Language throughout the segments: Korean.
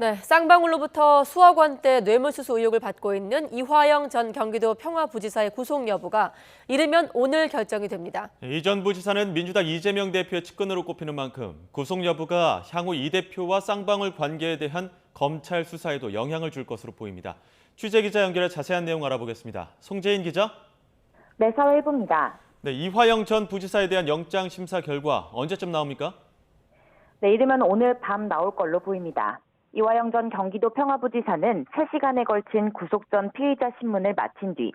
네, 쌍방울로부터 수억 원대 뇌물수수 의혹을 받고 있는 이화영 전 경기도 평화부지사의 구속 여부가 이르면 오늘 결정이 됩니다. 이 전 부지사는 민주당 이재명 대표의 측근으로 꼽히는 만큼 구속 여부가 향후 이 대표와 쌍방울 관계에 대한 검찰 수사에도 영향을 줄 것으로 보입니다. 취재기자 연결해 자세한 내용 알아보겠습니다. 송재인 기자. 네, 사회일보입니다. 네, 이화영 전 부지사에 대한 영장 심사 결과 언제쯤 나옵니까? 네, 이르면 오늘 밤 나올 걸로 보입니다. 이화영 전 경기도 평화부지사는 3시간에 걸친 구속 전 피의자 신문을 마친 뒤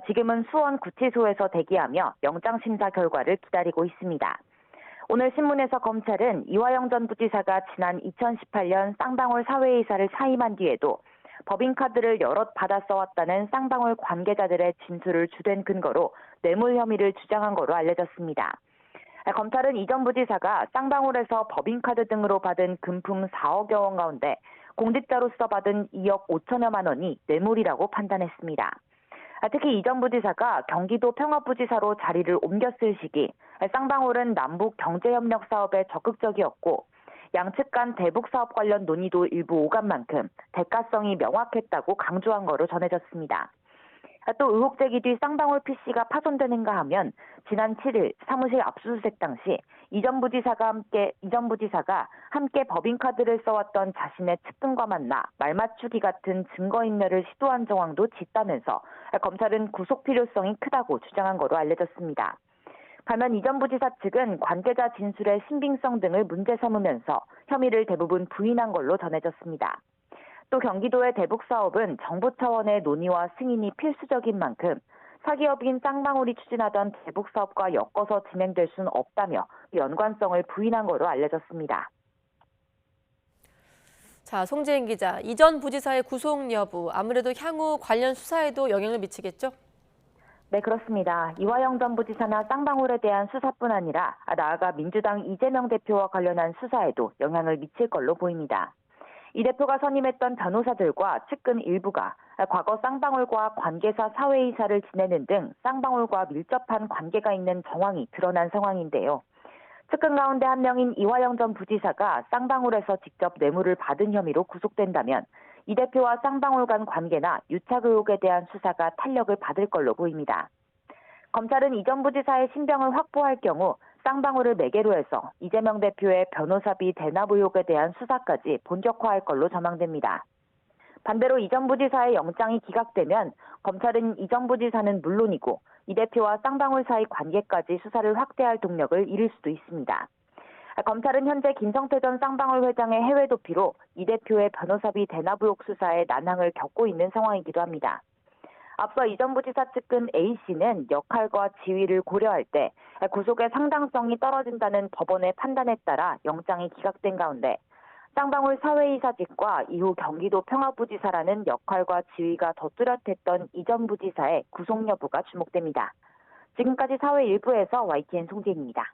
지금은 수원 구치소에서 대기하며 영장 심사 결과를 기다리고 있습니다. 오늘 신문에서 검찰은 이화영 전 부지사가 지난 2018년 쌍방울 사회이사를 사임한 뒤에도 법인카드를 여럿 받아 써왔다는 쌍방울 관계자들의 진술을 주된 근거로 뇌물 혐의를 주장한 거로 알려졌습니다. 검찰은 이 전 부지사가 쌍방울에서 법인카드 등으로 받은 금품 4억여 원 가운데 공직자로서 받은 2억 5천여만 원이 뇌물이라고 판단했습니다. 특히 이 전 부지사가 경기도 평화부지사로 자리를 옮겼을 시기 쌍방울은 남북 경제협력 사업에 적극적이었고 양측 간 대북 사업 관련 논의도 일부 오간 만큼 대가성이 명확했다고 강조한 거로 전해졌습니다. 또 의혹 제기 뒤 쌍방울 PC가 파손되는가 하면 지난 7일 사무실 압수수색 당시 이 전 부지사가 함께 법인카드를 써왔던 자신의 측근과 만나 말맞추기 같은 증거인멸을 시도한 정황도 짙다면서 검찰은 구속 필요성이 크다고 주장한 거로 알려졌습니다. 반면 이 전 부지사 측은 관계자 진술의 신빙성 등을 문제 삼으면서 혐의를 대부분 부인한 걸로 전해졌습니다. 또 경기도의 대북 사업은 정부 차원의 논의와 승인이 필수적인 만큼 사기업인 쌍방울이 추진하던 대북 사업과 엮어서 진행될 수는 없다며 연관성을 부인한 거로 알려졌습니다. 자, 송재인 기자, 이 전 부지사의 구속 여부, 아무래도 향후 관련 수사에도 영향을 미치겠죠? 네, 그렇습니다. 이화영 전 부지사나 쌍방울에 대한 수사뿐 아니라 나아가 민주당 이재명 대표와 관련한 수사에도 영향을 미칠 걸로 보입니다. 이 대표가 선임했던 변호사들과 측근 일부가 과거 쌍방울과 관계사 사회이사를 지내는 등 쌍방울과 밀접한 관계가 있는 정황이 드러난 상황인데요. 측근 가운데 한 명인 이화영 전 부지사가 쌍방울에서 직접 뇌물을 받은 혐의로 구속된다면 이 대표와 쌍방울 간 관계나 유착 의혹에 대한 수사가 탄력을 받을 걸로 보입니다. 검찰은 이 전 부지사의 신병을 확보할 경우 쌍방울을 매개로 해서 이재명 대표의 변호사비 대납 의혹에 대한 수사까지 본격화할 걸로 전망됩니다. 반대로 이 전 부지사의 영장이 기각되면 검찰은 이 전 부지사는 물론이고 이 대표와 쌍방울 사이 관계까지 수사를 확대할 동력을 잃을 수도 있습니다. 검찰은 현재 김성태 전 쌍방울 회장의 해외 도피로 이 대표의 변호사비 대납 의혹 수사에 난항을 겪고 있는 상황이기도 합니다. 앞서 이 전 부지사 측근 A씨는 역할과 지위를 고려할 때 구속의 상당성이 떨어진다는 법원의 판단에 따라 영장이 기각된 가운데 쌍방울 사회이사직과 이후 경기도 평화부지사라는 역할과 지위가 더 뚜렷했던 이 전 부지사의 구속 여부가 주목됩니다. 지금까지 사회 일부에서 YTN 송재인입니다.